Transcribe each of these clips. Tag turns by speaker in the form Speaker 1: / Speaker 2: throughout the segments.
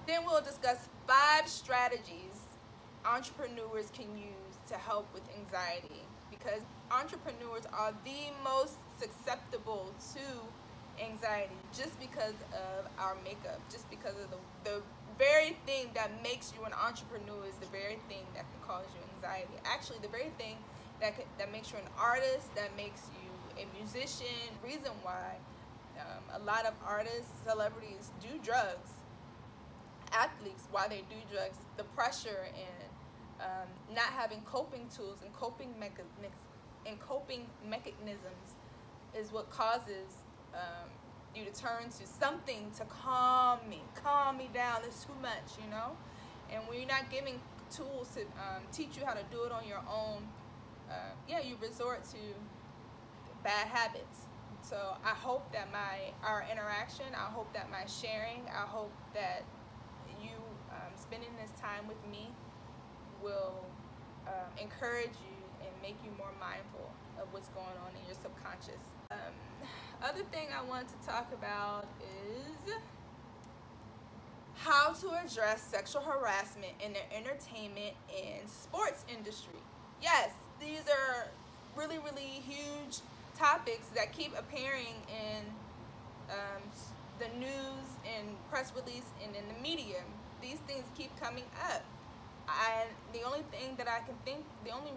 Speaker 1: Then we'll discuss 5 strategies entrepreneurs can use to help with anxiety, because entrepreneurs are the most susceptible to anxiety just because of our makeup, just because of the very thing that makes you an entrepreneur is the very thing that can cause you anxiety. Actually, the very thing that makes you an artist, that makes you a musician. Reason why a lot of artists, celebrities do drugs, athletes, why they do drugs, the pressure and not having coping tools and coping mechanisms is what causes you to turn to something to calm me down. It's too much, you know. And when you're not giving tools to teach you how to do it on your own, yeah, you resort to bad habits. So I hope that our interaction, I hope that my sharing, I hope that you spending this time with me will encourage you and make you more mindful of what's going on in your subconscious. Other thing I want to talk about is how to address sexual harassment in the entertainment and sports industry. Yes, these are really, really huge topics that keep appearing in the news and press release and in the media. These things keep coming up. The only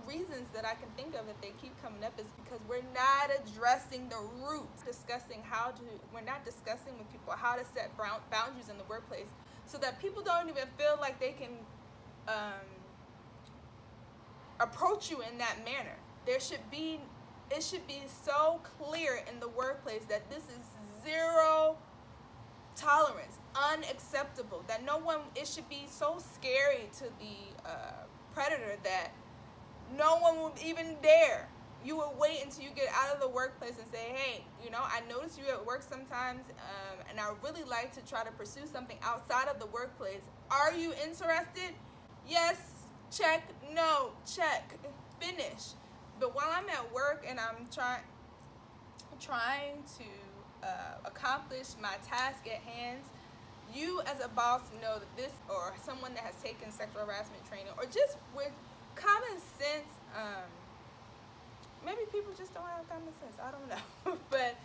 Speaker 1: reasons that I can think of that they keep coming up is because we're not addressing the root, we're not discussing with people how to set boundaries in the workplace so that people don't even feel like they can approach you in that manner. It should be so clear in the workplace that this is zero tolerance, unacceptable, that it should be so scary to the predator that no one will even dare. You will wait until you get out of the workplace and say, hey, you know, I notice you at work sometimes, and I really like to try to pursue something outside of the workplace. Are you interested? Yes, check. No, check. Finish. But while I'm at work and I'm trying to accomplish my task at hand, you as a boss know that this, or someone that has taken sexual harassment training, or just with common sense, maybe people just don't have common sense, I don't know. But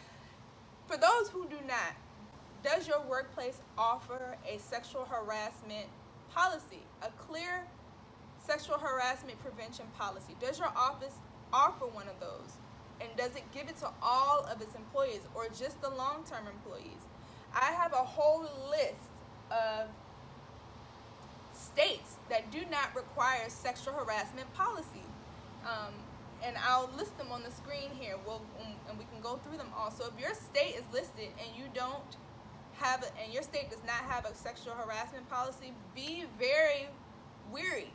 Speaker 1: for those who do not, does your workplace offer a sexual harassment policy, a clear sexual harassment prevention policy? Does your office offer one of those? And does it give it to all of its employees or just the long-term employees? I have a whole list of states that do not require sexual harassment policy. And I'll list them on the screen here. And we can go through them all. So if your state is listed and you don't have and your state does not have a sexual harassment policy, be very wary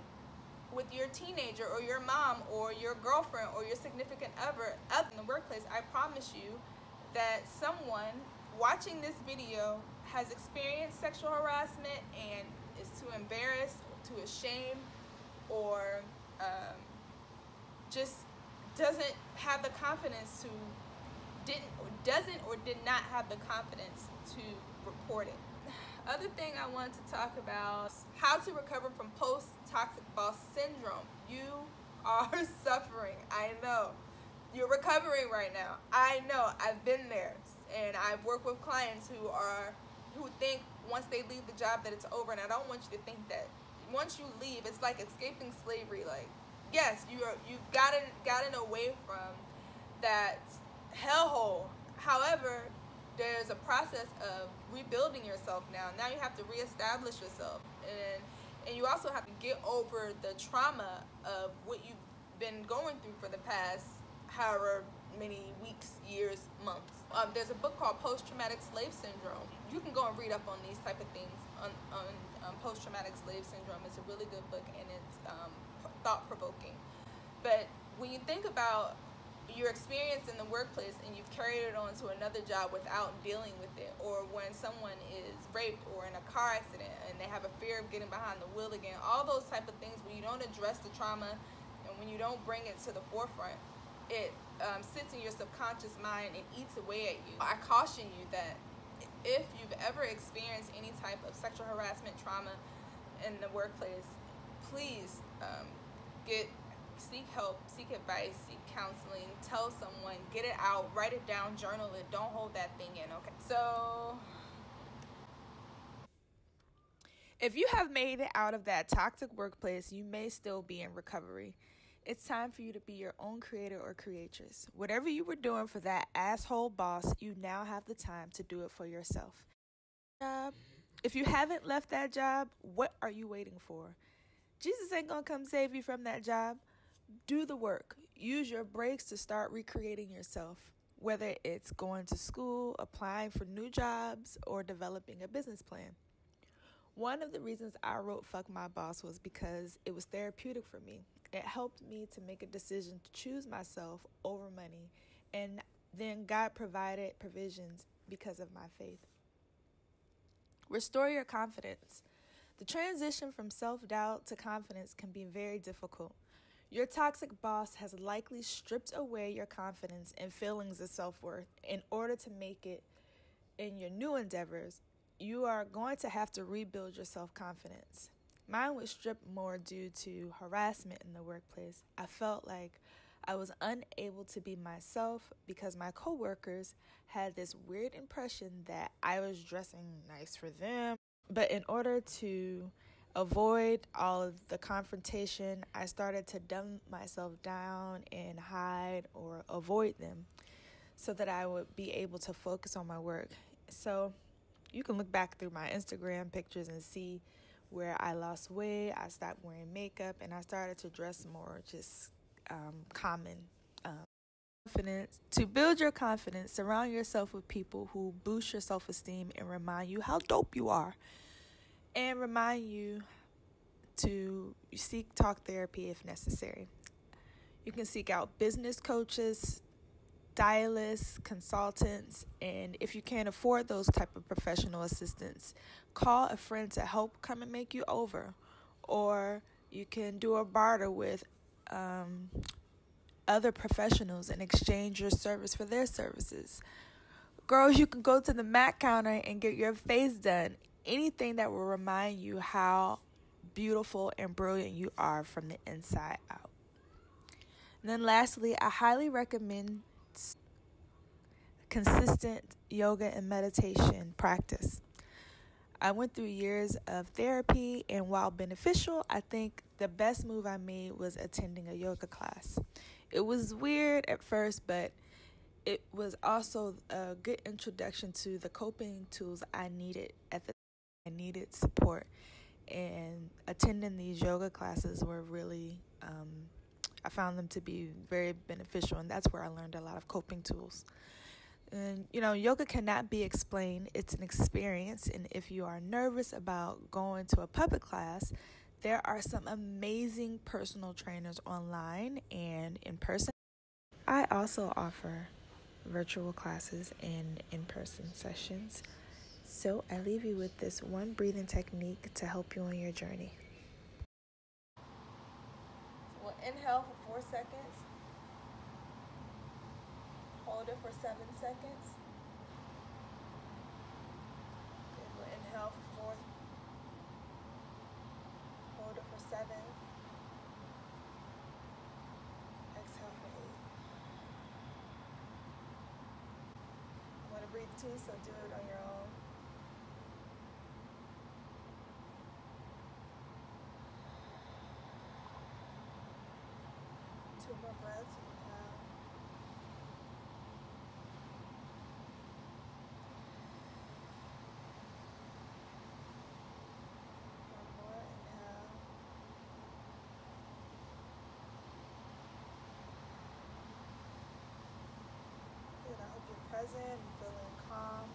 Speaker 1: with your teenager or your mom or your girlfriend or your significant other in the workplace. I promise you that someone watching this video has experienced sexual harassment and is too embarrassed, too ashamed, or just doesn't have the confidence did not have the confidence to report it. Other thing I want to talk about, how to recover from post-toxic boss syndrome. You are suffering. I know. You're recovering right now. I know. I've been there. And I've worked with clients who think once they leave the job that it's over. And I don't want you to think that once you leave, it's like escaping slavery. Like, yes, you've gotten away from that hellhole. However, there's a process of rebuilding yourself now. Now you have to reestablish yourself. And you also have to get over the trauma of what you've been going through for the past however many weeks, years, months. There's a book called Post-Traumatic Slave Syndrome. You can go and read up on these type of things on post-traumatic slave syndrome. It's a really good book and it's thought-provoking. But when you think about your experience in the workplace and you've carried it on to another job without dealing with it, or when someone is raped or in a car accident and they have a fear of getting behind the wheel again, all those type of things, when you don't address the trauma and when you don't bring it to the forefront, it sits in your subconscious mind and eats away at you. I caution you that if you've ever experienced any type of sexual harassment trauma in the workplace, please seek help, seek advice, seek counseling, tell someone, get it out, write it down, journal it, don't hold that thing in, okay? So if you have made it out of that toxic workplace, you may still be in recovery. It's time for you to be your own creator or creatress. Whatever you were doing for that asshole boss, you now have the time to do it for yourself. If you haven't left that job, what are you waiting for? Jesus ain't gonna come save you from that job. Do the work. Use your breaks to start recreating yourself, whether it's going to school, applying for new jobs, or developing a business plan. One of the reasons I wrote Fuck My Boss was because it was therapeutic for me. It helped me to make a decision to choose myself over money, and then God provided provisions because of my faith. Restore your confidence. The transition from self-doubt to confidence can be very difficult. Your toxic boss has likely stripped away your confidence and feelings of self-worth. In order to make it in your new endeavors, you are going to have to rebuild your self-confidence. Mine was stripped more due to harassment in the workplace. I felt like I was unable to be myself because my coworkers had this weird impression that I was dressing nice for them. But in order to avoid all of the confrontation, I started to dumb myself down and hide or avoid them so that I would be able to focus on my work. So you can look back through my Instagram pictures and see where I lost weight, I stopped wearing makeup, and I started to dress more just common. Confidence. To build your confidence, surround yourself with people who boost your self-esteem and remind you how dope you are, and remind you to seek talk therapy if necessary. You can seek out business coaches, stylists, consultants, and if you can't afford those type of professional assistants, call a friend to help come and make you over, or you can do a barter with other professionals and exchange your service for their services. Girls, you can go to the MAC counter and get your face done. Anything that will remind you how beautiful and brilliant you are from the inside out. And then lastly, I highly recommend consistent yoga and meditation practice. I went through years of therapy, and while beneficial, I think the best move I made was attending a yoga class. It was weird at first, but it was also a good introduction to the coping tools I needed at the time. I needed support, and attending these yoga classes were really, I found them to be very beneficial, and that's where I learned a lot of coping tools. And, yoga cannot be explained. It's an experience. And if you are nervous about going to a public class, there are some amazing personal trainers online and in person. I also offer virtual classes and in-person sessions. So I leave you with this one breathing technique to help you on your journey. We'll inhale for 4 seconds. Hold it for 7 seconds. Good. We'll inhale for 4. Hold it for 7. Exhale for 8. You want to breathe too, so do it on your own. Two more breaths. Inhale. One more. Inhale. Good. I hope you're present and feeling calm.